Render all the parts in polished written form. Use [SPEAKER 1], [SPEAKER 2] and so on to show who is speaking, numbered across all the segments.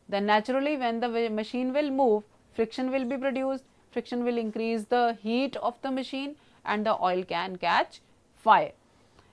[SPEAKER 1] then naturally when the machine will move, friction will be produced, friction will increase the heat of the machine and the oil can catch fire.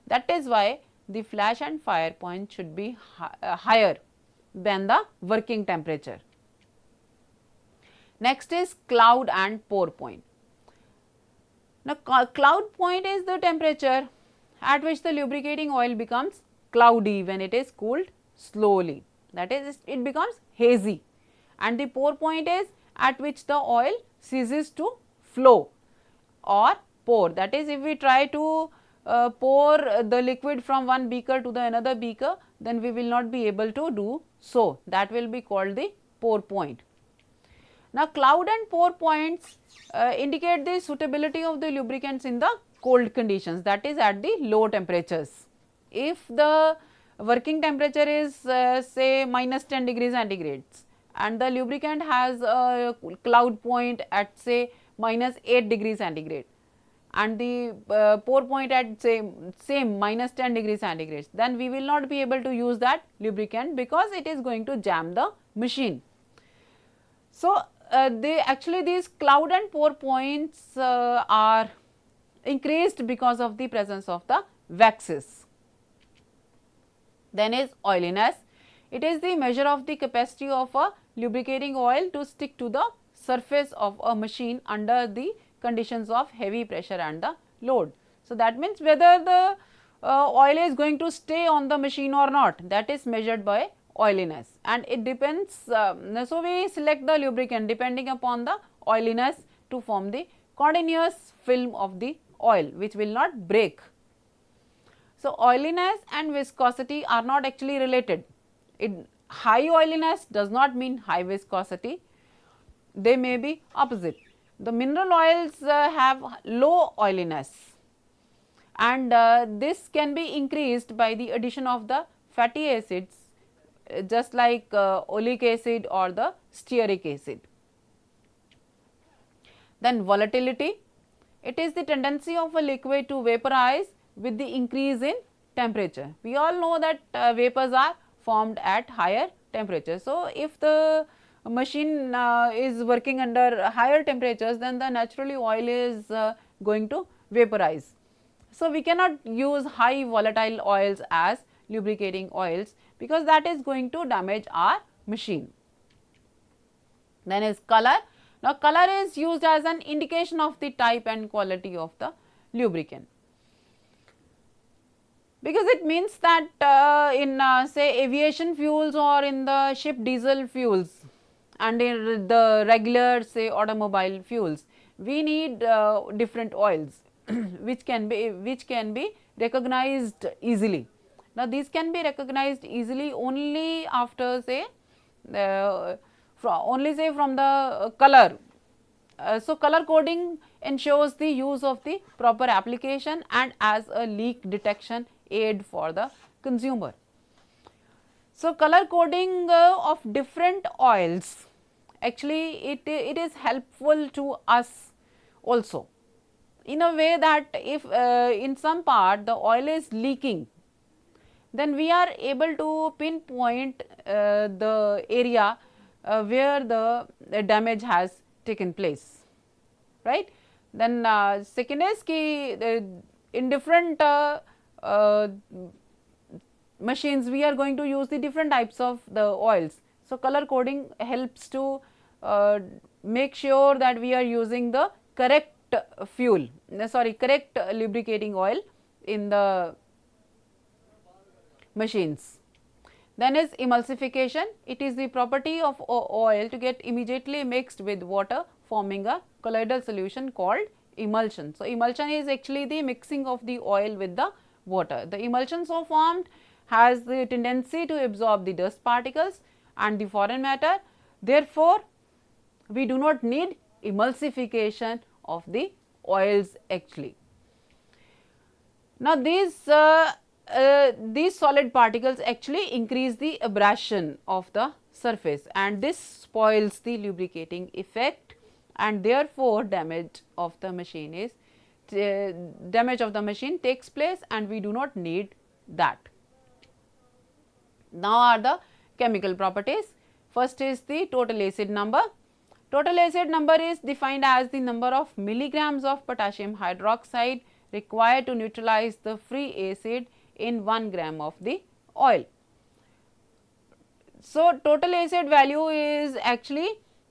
[SPEAKER 1] That is why the flash and fire point should be higher than the working temperature. Next is cloud and pour point. Now, cloud point is the temperature at which the lubricating oil becomes cloudy when it is cooled slowly, that is it becomes hazy, and the pour point is at which the oil ceases to flow or pour, that is if we try to pour the liquid from one beaker to the another beaker, then we will not be able to do so, that will be called the pour point. Now, cloud and pour points indicate the suitability of the lubricants in the cold conditions, that is at the low temperatures. If the working temperature is say minus 10 degrees centigrades and the lubricant has a cloud point at say minus 8 degrees centigrade and the pour point at say same minus 10 degrees centigrade, then we will not be able to use that lubricant because it is going to jam the machine. So, these cloud and pour points are increased because of the presence of the waxes. Then is oiliness. It is the measure of the capacity of a lubricating oil to stick to the surface of a machine under the conditions of heavy pressure and the load. So, that means whether the oil is going to stay on the machine or not, that is measured by oiliness, and it depends. So, we select the lubricant depending upon the oiliness to form the continuous film of the oil which will not break. So, oiliness and viscosity are not actually related. High oiliness does not mean high viscosity, they may be opposite. The mineral oils have low oiliness, and this can be increased by the addition of the fatty acids just like oleic acid or the stearic acid. Then volatility, it is the tendency of a liquid to vaporize with the increase in temperature. We all know that vapors are formed at higher temperature. So, if the machine is working under higher temperatures, then the naturally oil is going to vaporize. So, we cannot use high volatile oils as lubricating oils because that is going to damage our machine. Then is color. Now, color is used as an indication of the type and quality of the lubricant, because it means that in say aviation fuels or in the ship diesel fuels and in the regular say automobile fuels, we need different oils which can be recognized easily. Now, these can be recognized easily only after say from the color. So, color coding ensures the use of the proper application and as a leak detection aid for the consumer. So, color coding of different oils, actually it is helpful to us also in a way that if in some part the oil is leaking, then we are able to pinpoint the area where the damage has taken place, right. Then second is ki in different machines we are going to use the different types of the oils. So, color coding helps to make sure that we are using the correct correct lubricating oil in the machines. Then is emulsification. It is the property of oil to get immediately mixed with water, forming a colloidal solution called emulsion. So, emulsion is actually the mixing of the oil with the water. The emulsion so formed has the tendency to absorb the dust particles and the foreign matter. Therefore, we do not need emulsification of the oils actually. Now, these solid particles actually increase the abrasion of the surface, and this spoils the lubricating effect, and therefore, damage of the machine takes place, and we do not need that. Now, are the chemical properties. First is the total acid number. Total acid number is defined as the number of milligrams of potassium hydroxide required to neutralize the free acid in 1 gram of the oil. So, total acid value is actually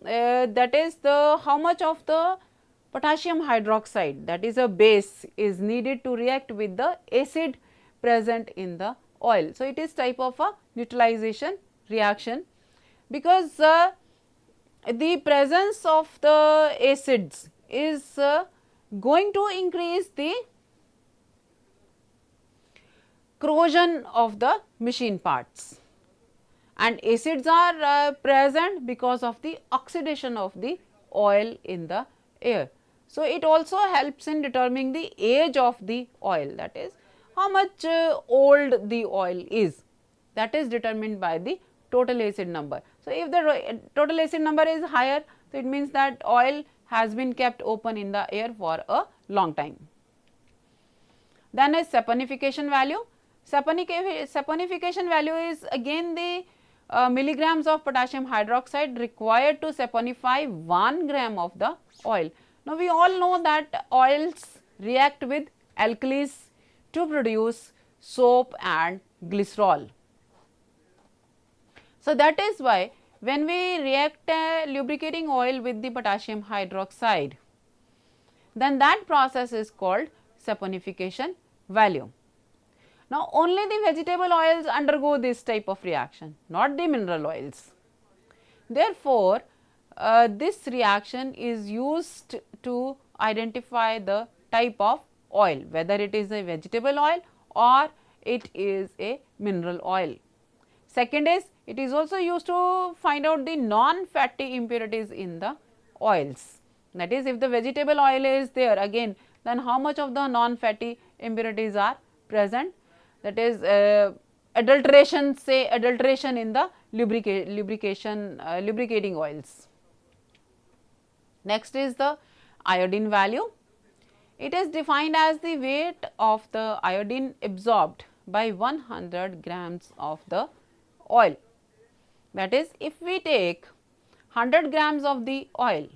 [SPEAKER 1] that is the how much of the potassium hydroxide, that is a base, is needed to react with the acid present in the oil. So, it is type of a neutralization reaction, because the presence of the acids is going to increase the corrosion of the machine parts, and acids are present because of the oxidation of the oil in the air. So, it also helps in determining the age of the oil, that is how much old the oil is, that is determined by the total acid number. So, if the total acid number is higher, so it means that oil has been kept open in the air for a long time. Then is saponification value. Saponification value is again the milligrams of potassium hydroxide required to saponify 1 gram of the oil. Now, we all know that oils react with alkalis to produce soap and glycerol. So, that is why when we react a lubricating oil with the potassium hydroxide, then that process is called saponification value. Now, only the vegetable oils undergo this type of reaction, not the mineral oils. Therefore, this reaction is used to identify the type of oil, whether it is a vegetable oil or it is a mineral oil. Second is, it is also used to find out the non-fatty impurities in the oils. That is, if the vegetable oil is there, again then how much of the non-fatty impurities are present, that is adulteration, say adulteration in the lubricating oils. Next is the iodine value. It is defined as the weight of the iodine absorbed by 100 grams of the oil. That is, if we take 100 grams of the oil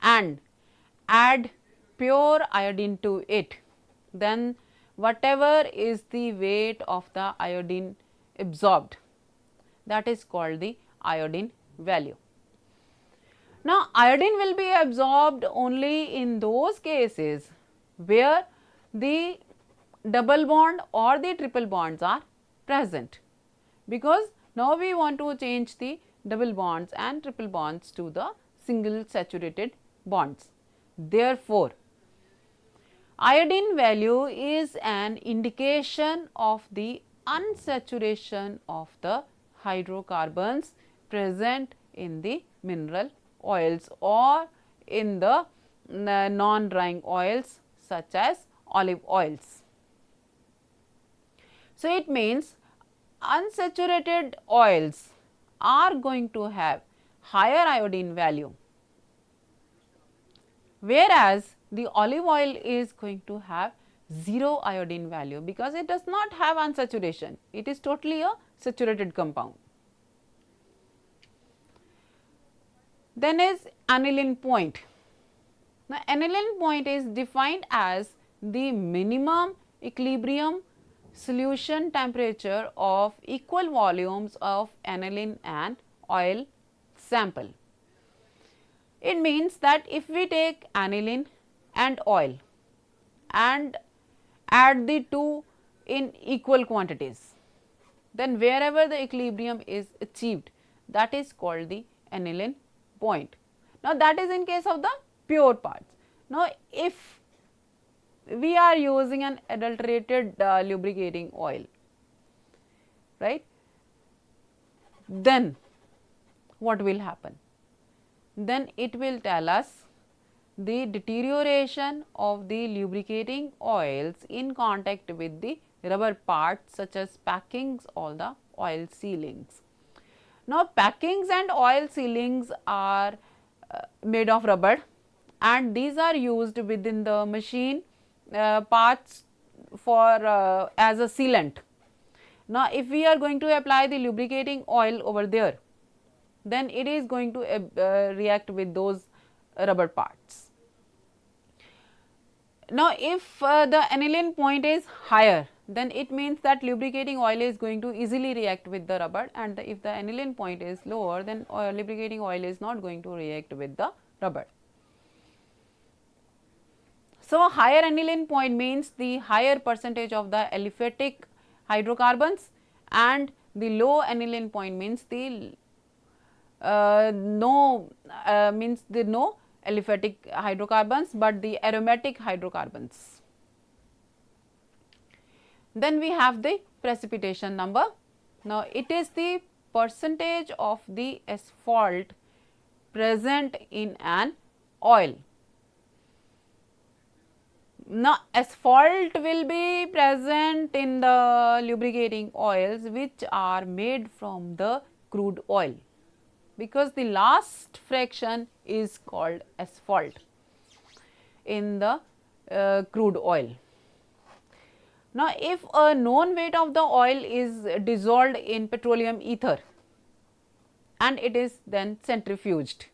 [SPEAKER 1] and add pure iodine to it, then whatever is the weight of the iodine absorbed, that is called the iodine value. Now, iodine will be absorbed only in those cases where the double bond or the triple bonds are present, because now we want to change the double bonds and triple bonds to the single saturated bonds. Therefore, iodine value is an indication of the unsaturation of the hydrocarbons present in the mineral oils or in the non-drying oils such as olive oils. So, it means unsaturated oils are going to have higher iodine value, whereas the olive oil is going to have 0 iodine value, because it does not have unsaturation, it is totally a saturated compound. Then is aniline point. Now, aniline point is defined as the minimum equilibrium solution temperature of equal volumes of aniline and oil sample. It means that if we take aniline and oil and add the two in equal quantities, then wherever the equilibrium is achieved, that is called the aniline point. Now, that is in case of the pure parts. Now, if we are using an adulterated lubricating oil, right, then what will happen? Then it will tell us the deterioration of the lubricating oils in contact with the rubber parts such as packings or the oil sealings. Now, packings and oil sealings are made of rubber, and these are used within the machine parts for as a sealant. Now, if we are going to apply the lubricating oil over there, then it is going to react with those rubber parts. Now, if the aniline point is higher, then it means that lubricating oil is going to easily react with the rubber, and if the aniline point is lower, then lubricating oil is not going to react with the rubber. So, higher aniline point means the higher percentage of the aliphatic hydrocarbons, and the low aniline point means the no aliphatic hydrocarbons, but the aromatic hydrocarbons. Then we have the precipitation number. Now, it is the percentage of the asphalt present in an oil. Now, asphalt will be present in the lubricating oils which are made from the crude oil, because the last fraction is called asphalt in the crude oil. Now, if a known weight of the oil is dissolved in petroleum ether and it is then centrifuged,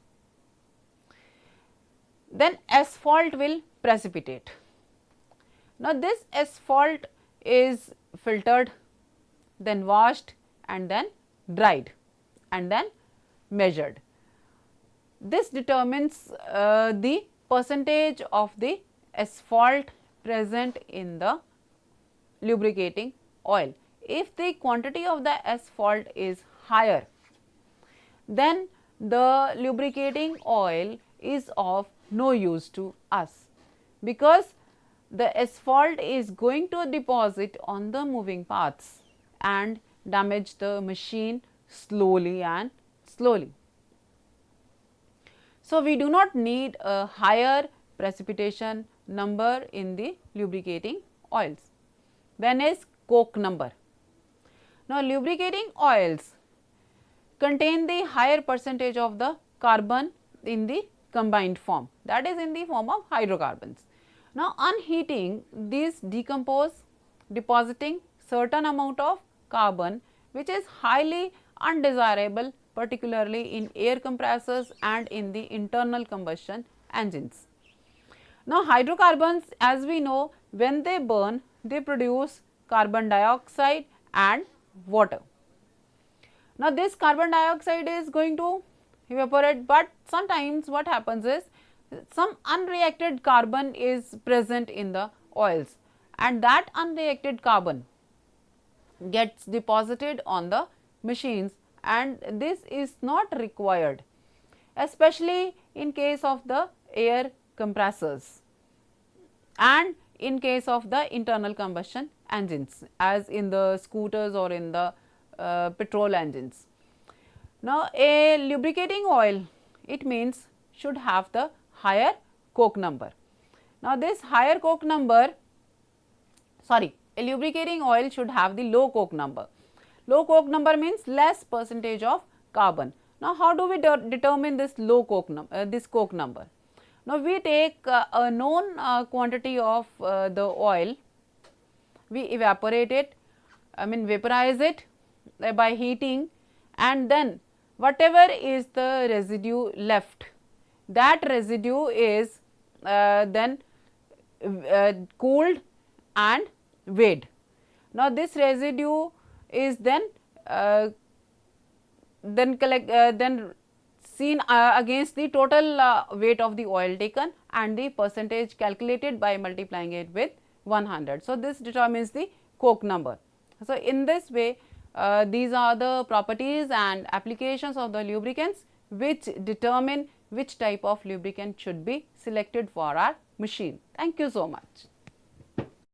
[SPEAKER 1] then asphalt will precipitate. Now, this asphalt is filtered, then washed, and then dried, and then measured. This determines the percentage of the asphalt present in the lubricating oil. If the quantity of the asphalt is higher, then the lubricating oil is of no use to us, because the asphalt is going to deposit on the moving parts and damage the machine slowly and slowly. So, we do not need a higher precipitation number in the lubricating oils. Then is coke number. Now, lubricating oils contain the higher percentage of the carbon in the combined form, that is in the form of hydrocarbons. Now, unheating these decompose, depositing certain amount of carbon which is highly undesirable, particularly in air compressors and in the internal combustion engines. Now, hydrocarbons, as we know, when they burn, they produce carbon dioxide and water. Now, this carbon dioxide is going to evaporate, but sometimes what happens is some unreacted carbon is present in the oils, and that unreacted carbon gets deposited on the machines, and this is not required, especially in case of the air compressors and in case of the internal combustion engines, as in the scooters or in the petrol engines. Now, a lubricating oil, it means, should have the higher coke number. Now, this higher coke number, a lubricating oil should have the low coke number. Low coke number means less percentage of carbon. Now, how do we determine this low coke number? Now, we take a known quantity of the oil, we evaporate it, vaporize it by heating, and then whatever is the residue left, that residue is then cooled and weighed. Now, this residue is then seen against the total weight of the oil taken and the percentage calculated by multiplying it with 100. So, this determines the coke number. So, in this way these are the properties and applications of the lubricants which determine which type of lubricant should be selected for our machine. Thank you so much.